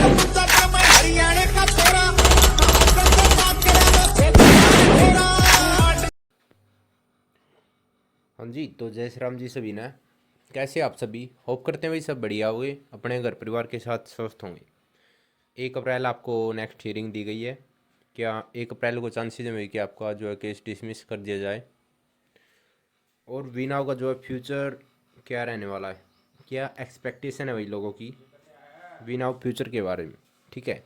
हाँ जी, तो जय श्री राम जी सभी ने। कैसे आप सभी? होप करते हैं भाई सब बढ़िया होंगे, अपने घर परिवार के साथ स्वस्थ होंगे। 1 अप्रैल आपको नेक्स्ट हियरिंग दी गई है। क्या 1 अप्रैल को चांसेस है कि आपका जो है केस डिसमिस कर दिया जाए? और वीनाव का जो है फ्यूचर क्या रहने वाला है, क्या एक्सपेक्टेशन है भाई लोगों की वीनाव फ्यूचर के बारे में? ठीक है,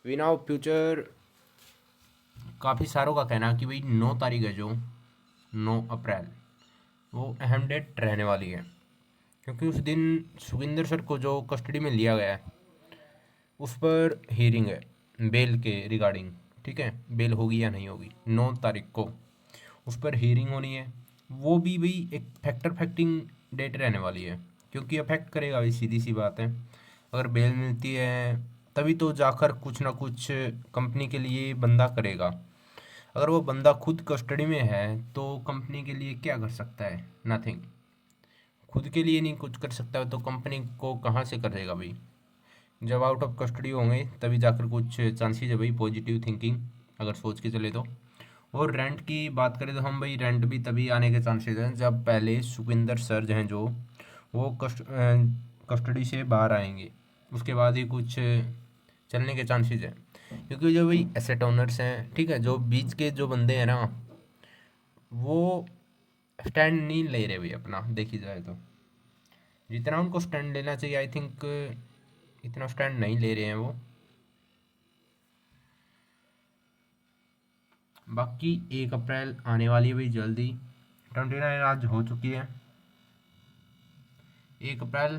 वीनाव फ्यूचर काफ़ी सारों का कहना है कि भाई 9 तारीख है, जो 9 अप्रैल, वो अहम डेट रहने वाली है। क्योंकि उस दिन सुखविंदर सर को जो कस्टडी में लिया गया है, उस पर हियरिंग है बेल के रिगार्डिंग। ठीक है, बेल होगी या नहीं होगी, 9 तारीख को उस पर हियरिंग होनी है। वो भी भाई एक फैक्टर फैक्टिंग डेट रहने वाली है, क्योंकि अफेक्ट करेगा भाई, सीधी सी बात है। अगर बेल मिलती है तभी तो जाकर कुछ ना कुछ कंपनी के लिए बंदा करेगा। अगर वो बंदा खुद कस्टडी में है तो कंपनी के लिए क्या कर सकता है? नथिंग। खुद के लिए नहीं कुछ कर सकता तो कंपनी को कहाँ से करेगा भाई? जब आउट ऑफ कस्टडी होंगे तभी जाकर कुछ चांसेस है भाई, पॉजिटिव थिंकिंग अगर सोच के चले तो। और रेंट की बात करें तो हम भाई रेंट भी तभी आने के चांसेस हैं जब पहले सुखविंदर सर जो हैं, जो वो कस्टडी से बाहर आएंगे, उसके बाद ही कुछ चलने के चांसेस हैं। क्योंकि जो भाई एसेट ओनर्स हैं, ठीक है, जो बीच के जो बंदे हैं ना, वो स्टैंड नहीं ले रहे भाई अपना, देखी जाए तो। जितना उनको स्टैंड लेना चाहिए, आई थिंक इतना स्टैंड नहीं ले रहे हैं वो। बाकी 1 अप्रैल आने वाली है भाई जल्दी, 29 आज हो चुकी है। 1 अप्रैल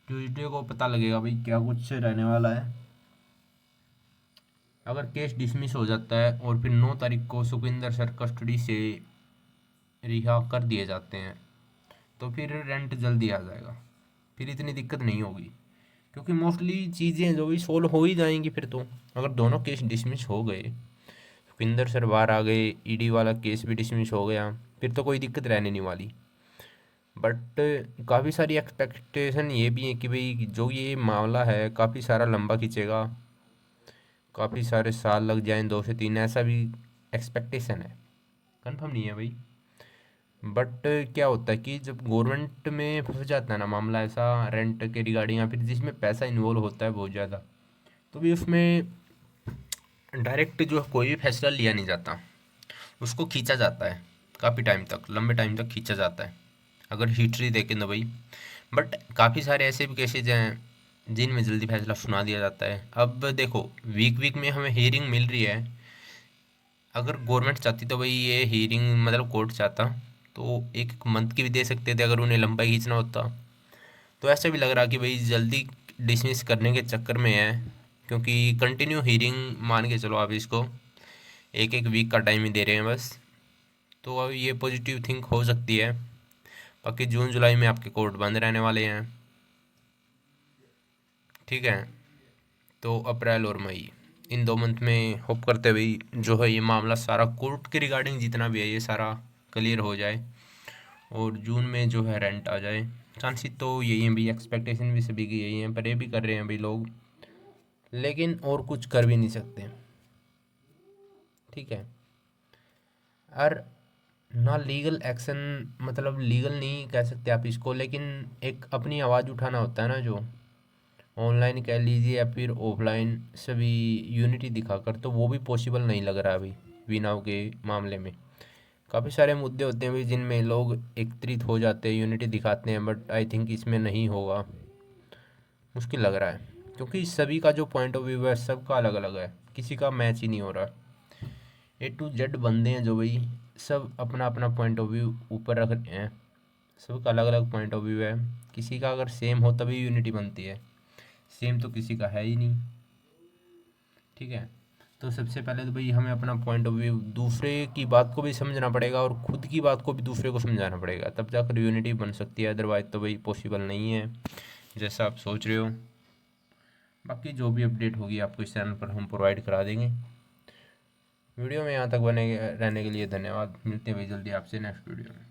ट्यूसडे को पता लगेगा भाई क्या कुछ रहने वाला है। अगर केस डिसमिस हो जाता है और फिर 9 तारीख को सुखविंदर सर कस्टडी से रिहा कर दिए जाते हैं, तो फिर रेंट जल्दी आ जाएगा, फिर इतनी दिक्कत नहीं होगी। क्योंकि मोस्टली चीज़ें जो भी सोल्व हो ही जाएंगी फिर तो। अगर दोनों केस डिसमिस हो गए, सुखविंदर सर बाहर आ गए, ईडी वाला केस भी डिसमिस हो गया, फिर तो कोई दिक्कत रहने नहीं वाली। बट काफ़ी सारी एक्सपेक्टेशन ये भी है कि भाई जो ये मामला है काफ़ी सारा लंबा खींचेगा, काफ़ी सारे साल लग जाएं, 2 से 3, ऐसा भी एक्सपेक्टेशन है। कंफर्म नहीं है भाई। बट क्या होता है कि जब गवर्नमेंट में फंस जाता है ना मामला ऐसा, रेंट के रिगार्डिंग, या फिर जिसमें पैसा इन्वॉल्व होता है बहुत ज़्यादा, तो भी उसमें डायरेक्ट जो है कोई भी फैसला लिया नहीं जाता, उसको खींचा जाता है काफ़ी टाइम तक, लंबे टाइम तक खींचा जाता है, अगर हिस्ट्री देखें तो भाई। बट काफ़ी सारे ऐसे भी केसेज हैं जिनमें जल्दी फैसला सुना दिया जाता है। अब देखो, वीक वीक में हमें हियरिंग मिल रही है। अगर गवर्नमेंट चाहती तो भाई ये हियरिंग, मतलब कोर्ट चाहता तो एक एक मंथ की भी दे सकते थे, अगर उन्हें लंबाई खींचना होता। तो ऐसा भी लग रहा कि भाई जल्दी डिसमिस करने के चक्कर में है, क्योंकि कंटिन्यू हियरिंग मान के चलो आप इसको, एक एक वीक का टाइम ही दे रहे हैं बस। तो अब ये पॉजिटिव थिंक हो सकती है। बाकी जून जुलाई में आपके कोर्ट बंद रहने वाले हैं। ठीक है, तो अप्रैल और मई, इन 2 मंथ में होप करते हुए जो है ये मामला सारा कोर्ट के रिगार्डिंग जितना भी है ये सारा क्लियर हो जाए, और जून में जो है रेंट आ जाए। चांसेस तो यही है भाई, एक्सपेक्टेशन भी सभी की यही है, पर ये भी कर रहे हैं भाई लोग, लेकिन और कुछ कर भी नहीं सकते। ठीक है, और ना लीगल एक्शन, मतलब लीगल नहीं कह सकते आप इसको, लेकिन एक अपनी आवाज़ उठाना होता है ना, जो ऑनलाइन कह लीजिए या फिर ऑफलाइन, सभी यूनिटी दिखाकर, तो वो भी पॉसिबल नहीं लग रहा है अभी वीनाव के मामले में। काफ़ी सारे मुद्दे होते हैं भाई जिनमें लोग एकत्रित हो जाते हैं, यूनिटी दिखाते हैं, बट आई थिंक इसमें नहीं होगा, मुश्किल लग रहा है। क्योंकि सभी का जो पॉइंट ऑफ व्यू है सबका अलग अलग है, किसी का मैच ही नहीं हो रहा। A to Z बंदे हैं जो भाई, सब अपना अपना पॉइंट ऑफ व्यू ऊपर रख रहे हैं, सबका अलग अलग पॉइंट ऑफ व्यू है। किसी का अगर सेम हो तभी यूनिटी बनती है, सेम तो किसी का है ही नहीं। ठीक है, तो सबसे पहले तो भाई हमें अपना पॉइंट ऑफ व्यू, दूसरे की बात को भी समझना पड़ेगा और खुद की बात को भी दूसरे को समझाना पड़ेगा, तब जाकर यूनिटी बन सकती है, अदरवाइज तो भाई पॉसिबल नहीं है जैसा आप सोच रहे हो। बाकी जो भी अपडेट होगी आपको इस चैनल पर हम प्रोवाइड करा देंगे। वीडियो में यहाँ तक बने रहने के लिए धन्यवाद। मिलते हैं भाई जल्दी आपसे नेक्स्ट वीडियो में।